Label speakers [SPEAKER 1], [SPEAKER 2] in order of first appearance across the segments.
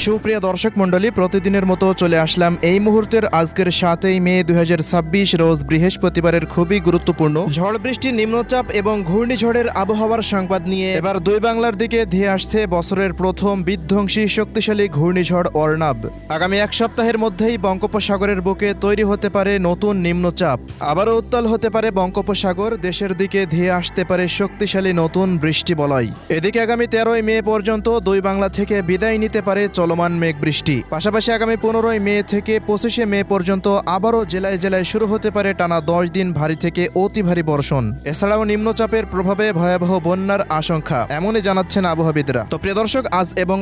[SPEAKER 1] সুপ্রিয় দর্শক মণ্ডলী, প্রতিদিনের মতো চলে আসলাম এই মুহূর্তের আজকের 7 মে 2026 রোজ বৃহস্পতিবারের খুবই গুরুত্বপূর্ণ ঝড় বৃষ্টি, নিম্নচাপ এবং ঘূর্ণিঝড়ের আবহাওয়ার সংবাদ নিয়ে। এবার দুই বাংলার দিকে ধেয়ে আসছে বছরের প্রথম বিধ্বংসী শক্তিশালী ঘূর্ণিঝড় অর্নাব। আগামী এক সপ্তাহের মধ্যেই বঙ্গোপসাগরের বুকে তৈরি হতে পারে নতুন নিম্নচাপ। আবারও উত্তাল হতে পারে বঙ্গোপসাগর, দেশের দিকে ধেয়ে আসতে পারে শক্তিশালী নতুন বৃষ্টিবলয়। এদিকে আগামী 13 মে পর্যন্ত দুই বাংলা থেকে বিদায় নিতে পারে চলমান মেঘ বৃষ্টি। পাশাপাশি আগামী 15 মে থেকে 25 মে পর্যন্ত আবারও জেলায় জেলায় শুরু হতে পারে টানা 10 দিন ভারী থেকে অতি ভারী বর্ষণ। এছাড়াও নিম্নচাপের প্রভাবে ভয়াবহ বন্যার আশঙ্কা, এমনই জানাচ্ছেন আবহাওয়াবিদরা। তো প্রিয় দর্শক, আজ এবং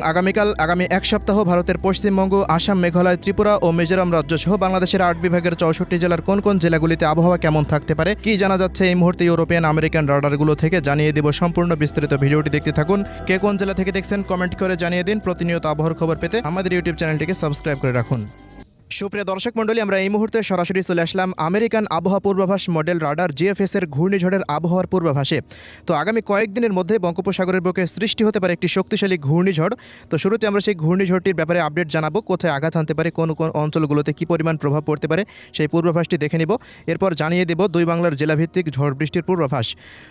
[SPEAKER 1] আগামী এক সপ্তাহ ভারতের পশ্চিমবঙ্গ, আসাম, মেঘালয়, ত্রিপুরা ও মিজোরাম রাজ্য সহ বাংলাদেশের 8 বিভাগের 64 জেলার কোন কোন জেলাগুলিতে আবহাওয়া কেমন থাকতে পারে, কি জানা যাচ্ছে এই মুহূর্তে ইউরোপিয়ান আমেরিকান রাডারগুলো থেকে জানিয়ে দেব। সম্পূর্ণ বিস্তারিত ভিডিওটি দেখতে থাকুন। কে কোন জেলা থেকে দেখছেন কমেন্ট করে জানিয়ে দিন। প্রতিনিয়ত আবহাওয়ার খবর পেতে আমাদের ইউটিউব চ্যানেলটিকে সাবস্ক্রাইব করে রাখুন। সুপ্রিয় দর্শক মণ্ডলী, আমরা এই মুহূর্তে সরাসরি চলে আসলাম আমেরিকান আবহাওয়া পূর্বাভাস মডেল রাডার জিএফএস এর ঘূর্ণিঝড়ের আবহাওয়ার পূর্বাভাসে। তো আগামী কয়েকদিনের মধ্যে বঙ্গোপসাগরের বুকে সৃষ্টি হতে পারে একটি শক্তিশালী ঘূর্ণিঝড়। তো শুরুতে আমরা সেই ঘূর্ণিঝড়টির ব্যাপারে আপডেট জানাবো, কোথায় আঘাত হানতে পারে, কোন কোন অঞ্চলগুলোতে কী পরিমাণ প্রভাব পড়তে পারে সেই পূর্বাভাসটি দেখে নিব। এরপর জানিয়ে দেব দুই বাংলার জেলাভিত্তিক ঝড় বৃষ্টির পূর্বাভাস।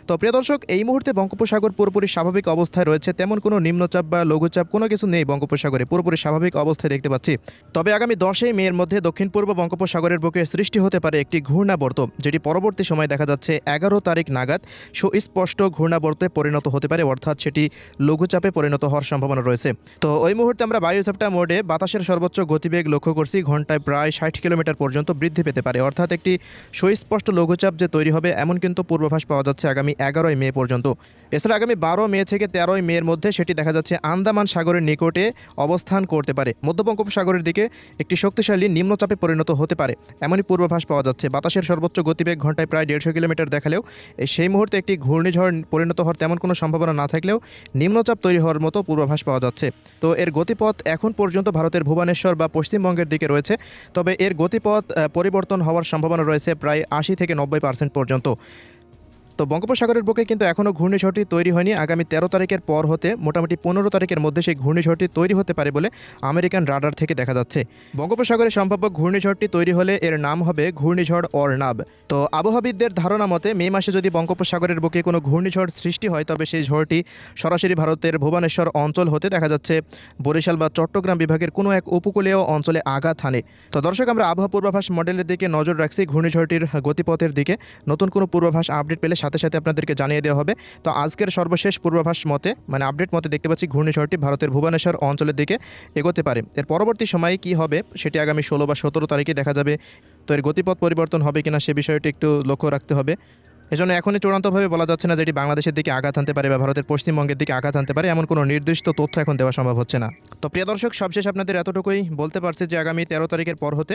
[SPEAKER 1] তো প্রিয় দর্শক, এই মুহূর্তে বঙ্গোপসাগর পুরোপুরি স্বাভাবিক অবস্থায় রয়েছে। তেমন কোনো নিম্নচাপ বা লঘুচাপ কোনো কিছু নেই বঙ্গোপসাগরে, পুরোপুরি স্বাভাবিক অবস্থায় দেখতে পাচ্ছি। তবে আগামী 10 মের মধ্যে দক্ষিণ পূর্ব বঙ্গোপসাগরের বুকে সৃষ্টি হতে পারে একটি ঘূর্ণাবর্ত, যেটি পরবর্তী সময় দেখা যাচ্ছে 11 তারিখ নাগাদ সুস্পষ্ট ঘূর্ণাবর্তে পরিণত হতে পারে, অর্থাৎ সেটি লঘুচাপে পরিণত হওয়ার সম্ভাবনা রয়েছে। তো ওই মুহূর্তে আমরা বায়ুচাপটা মোডে বাতাসের সর্বোচ্চ গতিবেগ লক্ষ্য করছি ঘন্টায় প্রায় 60 কিলোমিটার পর্যন্ত বৃদ্ধি পেতে পারে, অর্থাৎ একটি সুস্পষ্ট লঘুচাপ যে তৈরি হবে এমন কিন্তু পূর্বাভাস পাওয়া যাচ্ছে আগামী 11 মে পর্যন্ত। এছাড়া আগামী 12 মে থেকে 13 মের মধ্যে সেটি দেখা যাচ্ছে আন্দামান সাগরের নিকটে অবস্থান করতে পারে, মধ্য বঙ্গোপসাগরের দিকে একটি শক্তিশালী নিম্নচাপে পরিণত হতে পারে এমনই পূর্বাভাস পাওয়া যাচ্ছে। বাতাসের সর্বোচ্চ গতিবেগ ঘন্টায় প্রায় 150 কিলোমিটার দেখালেও সেই মুহূর্তে একটি ঘূর্ণিঝড় পরিণত হওয়ার তেমন কোনো সম্ভাবনা না থাকলেও নিম্নচাপ তৈরি হওয়ার মতো পূর্বাভাস পাওয়া যাচ্ছে। তো এর গতিপথ এখন পর্যন্ত ভারতের ভুবনেশ্বর বা পশ্চিমবঙ্গের দিকে রয়েছে, তবে এর গতিপথ পরিবর্তন হওয়ার সম্ভাবনা রয়েছে প্রায় 80 থেকে 90% পর্যন্ত। তো বঙ্গোপসাগরের বুকে কিন্তু এখনও ঘূর্ণিঝড়টি তৈরি হয়নি। আগামী 13 তারিখের পর হতে মোটামুটি 15 তারিখের মধ্যে সেই ঘূর্ণিঝড়টি তৈরি হতে পারে বলে আমেরিকান রাডার থেকে দেখা যাচ্ছে। বঙ্গোপসাগরে সম্ভাব্য ঘূর্ণিঝড়টি তৈরি হলে এর নাম হবে ঘূর্ণিঝড় অর্নাব। তো আবহাওয়াবিদদের ধারণা মতে মে মাসে যদি বঙ্গোপসাগরের বুকে কোনো ঘূর্ণিঝড় সৃষ্টি হয়, তবে সেই ঝড়টি সরাসরি ভারতের ভুবনেশ্বর অঞ্চল হতে দেখা যাচ্ছে বরিশাল বা চট্টগ্রাম বিভাগের কোনো এক উপকূলীয় অঞ্চলে আঘাত হানে। তো দর্শক, আমরা আবহাওয়া পূর্বাভাস মডেলের দিকে নজর রাখছি, ঘূর্ণিঝড়টির গতিপথের দিকে নতুন কোনো পূর্বাভাস আপডেট পেলে সাথে সাথে আপনাদেরকে জানিয়ে দেওয়া হবে। তো আজকের সর্বশেষ পূর্বাভাস মতে আপডেট মতে দেখতে পাচ্ছি ঘূর্ণিঝড়টি ভারতের ভুবনেশ্বর অঞ্চলের দিকে এগোতে পারে। এর পরবর্তী সময়ে কি হবে সেটি আগামী 16 বা 17 তারিখে দেখা যাবে। তো এর গতিপথ পরিবর্তন হবে কিনা সে বিষয়টি একটু লক্ষ্য রাখতে হবে। এজন্য এখনই চূড়ান্তভাবে বলা যাচ্ছে না যে এটি বাংলাদেশের দিকে আঘাত আনতে পারে বা ভারতের পশ্চিমবঙ্গের দিকে আঘাত আনতে পারে, এমন কোনো নির্দিষ্ট তথ্য এখন দেওয়া সম্ভব হচ্ছে না। তো প্রিয় দর্শক, সবশেষ আপনাদের এতটুকুই বলতে পারছি যে আগামী 13 তারিখের পর হতে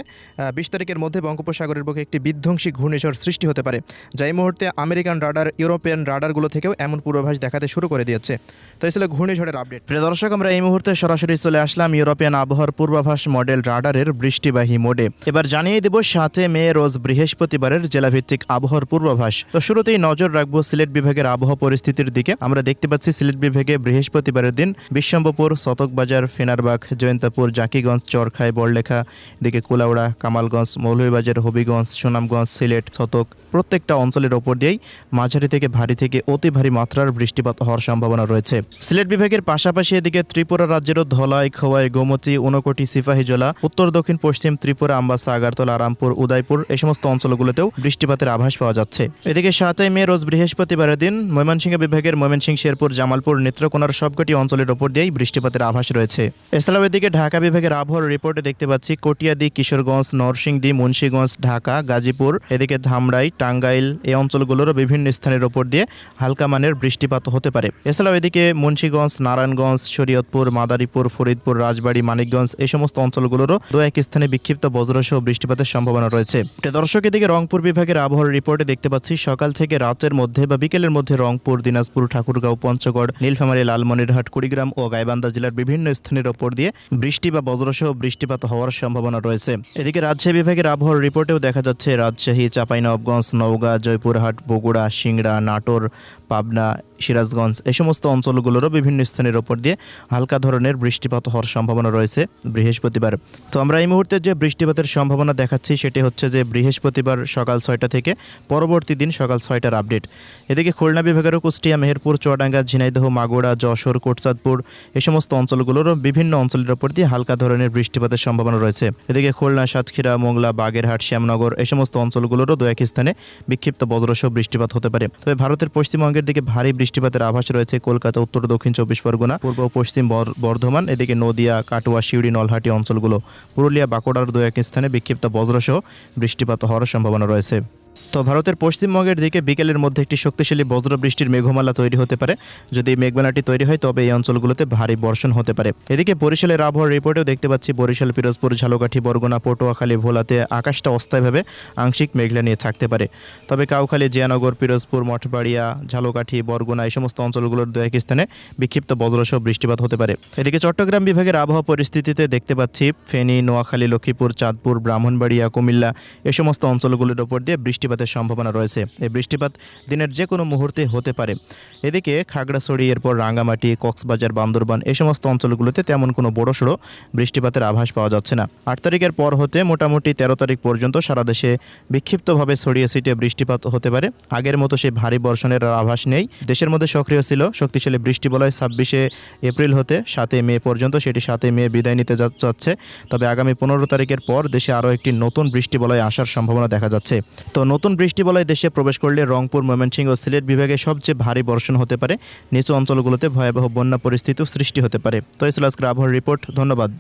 [SPEAKER 1] 20 তারিখের মধ্যে বঙ্গোপসাগরের বুকে একটি বিধ্বংসী ঘূর্ণিঝড় সৃষ্টি হতে পারে, যা এই মুহূর্তে আমেরিকান রাডার, ইউরোপিয়ান রাডারগুলো থেকেও এমন পূর্বাভাস দেখাতে শুরু করে দিয়েছে। তো এই ছিল ঘূর্ণিঝড়ের আপডেট। প্রিয় দর্শক, আমরা এই মুহূর্তে সরাসরি চলে আসলাম ইউরোপিয়ান আবহাওয়ার পূর্বাভাস মডেল রাডারের বৃষ্টিবাহী মোডে। এবার জানিয়ে দেব 7 মে রোজ বৃহস্পতিবারের জেলাভিত্তিক আবহাওয়ার পূর্বাভাস। তো শুরুতেই নজর রাখবো সিলেট বিভাগের আবহাওয়া পরিস্থিতির দিকে। আমরা দেখতে পাচ্ছি সিলেট বিভাগে বৃহস্পতিবারের দিন বিশ্বম্ভরপুর, শতকবাজার, ফেনারবাগ, জয়ন্তপুর, জাকিগঞ্জ, চরখাই, বড়লেখা, এদিকে কুলাউড়া, কামালগঞ্জ, মৌলভীবাজার, হবিগঞ্জ, সুনামগঞ্জ, সিলেট, শতক প্রত্যেকটা অঞ্চলের ওপর দিয়েই মাঝারি থেকে ভারী থেকে অতি ভারী মাত্রার বৃষ্টিপাত হওয়ার সম্ভাবনা রয়েছে। সিলেট বিভাগের পাশাপাশি এদিকে ত্রিপুরা রাজ্যেরও ধলাই, খোয়াই, গোমতী, ঊনকোটি, সিপাহীজলা, উত্তর দক্ষিণ পশ্চিম ত্রিপুরা, আমবাসা, আগারতলা, রামপুর, উদয়পুর এই সমস্ত অঞ্চলগুলোতেও বৃষ্টিপাতের আভাস পাওয়া যাচ্ছে। এদিকে 7 মে রোজ বৃহস্পতিবারের দিন ময়মনসিংহ বিভাগের ময়মনসিংহ, শেরপুর, জামালপুর, নেত্রকোনার সবকটি অঞ্চলের ওপর দিয়েই বৃষ্টিপাতের আভাস রয়েছে। এছাড়াও এদিকে ঢাকা বিভাগের আবহাওয়ার রিপোর্টে দেখতে পাচ্ছি কটিয়াদি, কিশোরগঞ্জ, নরসিংদী, মুন্সিগঞ্জ, ঢাকা, গাজীপুর, এদিকে ধামরাই, টাঙ্গাইল এই অঞ্চলগুলোরও বিভিন্ন স্থানের ওপর দিয়ে হালকা মানের বৃষ্টিপাত হতে পারে। এছাড়াও এদিকে মুন্সিগঞ্জ, নারায়ণগঞ্জ, শরীয়তপুর, মাদারীপুর, ফরিদপুর, রাজবাড়ী, মানিকগঞ্জ এই সমস্ত অঞ্চলগুলোরও দু এক স্থানে বিক্ষিপ্ত বজ্রসহ বৃষ্টিপাতের সম্ভাবনা রয়েছে। দর্শক, এদিকে রংপুর বিভাগের আবহাওয়ার রিপোর্টে দেখতে পাচ্ছি সকাল থেকে রাতের মধ্যে বা বিকেলের মধ্যে রংপুর, দিনাজপুর, ঠাকুরগাঁও, পঞ্চগড়, নীলফামারী, লালমনিরহাট, কুড়িগ্রাম ও গাইবান্ধা জেলার বিভিন্ন স্থানের ওপর দিয়ে বৃষ্টি বা বজ্রসহ বৃষ্টিপাত হওয়ার সম্ভাবনা রয়েছে। এদিকে রাজশাহী বিভাগের আবহাওয়ার রিপোর্টেও দেখা যাচ্ছে রাজশাহী, চাঁপাইনবাবগঞ্জ, নওগাঁ, জয়পুরহাট, বগুড়া, সিংড়া, নাটোর, পাবনা, সিরাজগঞ্জ এই সমস্ত অঞ্চলগুলোরও বিভিন্ন স্থানের ওপর দিয়ে হালকা ধরনের বৃষ্টিপাত হওয়ার সম্ভাবনা রয়েছে বৃহস্পতিবার। তো আমরা এই মুহূর্তে যে বৃষ্টিপাতের সম্ভাবনা দেখাচ্ছি সেটি হচ্ছে যে বৃহস্পতিবার সকাল 6টা থেকে পরবর্তী দিন সকাল 6টার আপডেট। এদিকে খুলনা বিভাগেরও কুষ্টিয়া, মেহেরপুর, চুয়াডাঙ্গা, ঝিনাইদহ, মাগুরা, যশোর, কোটচাঁদপুর এই সমস্ত অঞ্চলগুলোরও বিভিন্ন অঞ্চলের ওপর দিয়ে হালকা ধরনের বৃষ্টিপাতের সম্ভাবনা রয়েছে। এদিকে খুলনা, সাতক্ষীরা, মোংলা, বাগেরহাট, শ্যামনগর এই সমস্ত অঞ্চলগুলোরও দু এক স্থানে বিক্ষিপ্ত বজ্রসহ বৃষ্টিপাত হতে পারে। তবে ভারতের পশ্চিমবঙ্গের দিকে ভারী বৃষ্টিপাতের আভাস রয়েছে কলকাতা, উত্তর দক্ষিণ 24 পরগনা, পূর্ব ও পশ্চিম বর্ধমান, এদিকে নদিয়া, কাটোয়া, সিউড়ি, নলহাটি অঞ্চলগুলো, পুরুলিয়া, বাঁকুড়ার দু এক স্থানে বিক্ষিপ্ত বজ্রসহ বৃষ্টিপাত হওয়ার সম্ভাবনা রয়েছে। তো ভারতের পশ্চিমবঙ্গের দিকে বিকেলের মধ্যে একটি শক্তিশালী বজ্র বৃষ্টির মেঘমালা তৈরি হতে পারে। যদি মেঘমালাটি তৈরি হয় তবে এই অঞ্চলগুলোতে ভারী বর্ষণ হতে পারে। এদিকে বরিশালের আবহাওয়ার রিপোর্টেও দেখতে পাচ্ছি বরিশাল, পিরোজপুর, ঝালকাঠি, বরগুনা, পটুয়াখালী, ভোলাতে আকাশটা অস্থায়ীভাবে আংশিক মেঘলা নিয়ে থাকতে পারে। তবে কাউখালী, জিয়ানগর, পিরোজপুর, মঠবাড়িয়া, ঝালকাঠি, বরগুনা এই সমস্ত অঞ্চলগুলোর দু এক স্থানে বিক্ষিপ্ত বজ্রসহ বৃষ্টিপাত হতে পারে। এদিকে চট্টগ্রাম বিভাগের আবহাওয়া পরিস্থিতিতে দেখতে পাচ্ছি ফেনী, নোয়াখালী, লক্ষ্মীপুর, চাঁদপুর, ব্রাহ্মণবাড়িয়া, কুমিল্লা এই সমস্ত অঞ্চলগুলোর উপর দিয়ে বৃষ্টিপাতের সম্ভাবনা রয়েছে। এই বৃষ্টিপাত দিনের যে কোনো মুহূর্তে হতে পারে। এদিকে খাগড়াছড়ি, এরপর রাঙ্গামাটি, কক্সবাজার, বান্দরবান এই সমস্ত অঞ্চলগুলোতে তেমন কোনো বড়সড় বৃষ্টিপাতের আভাস পাওয়া যাচ্ছে না। 8 তারিখের পর হতে মোটামুটি 13 তারিখ পর্যন্ত সারা দেশে বিক্ষিপ্তভাবে ছড়িয়ে ছিটিয়ে বৃষ্টিপাত হতে পারে। আগের মতো সেই ভারী বর্ষণের আভাস নেই। দেশের মধ্যে সক্রিয় ছিল শক্তিশালী বৃষ্টিবলয় 26 এপ্রিল হতে 7 মে পর্যন্ত, সেটি 7 মে বিদায় নিতে যাচ্ছে। তবে আগামী 15 তারিখের পর দেশে আরও একটি নতুন বৃষ্টিবলয় আসার সম্ভাবনা দেখা যাচ্ছে। তো নতুন বৃষ্টিবলয় দেশে প্রবেশ করলে রংপুর, ময়মনসিংহ ও সিলেট বিভাগে সবচেয়ে ভারী বর্ষণ হতে পারে। নিচু অঞ্চলগুলোতে ভয়াবহ বন্যা পরিস্থিতিও সৃষ্টি হতে পারে। তো এই ছিল আজকের আবহাওয়ার রিপোর্ট। ধন্যবাদ।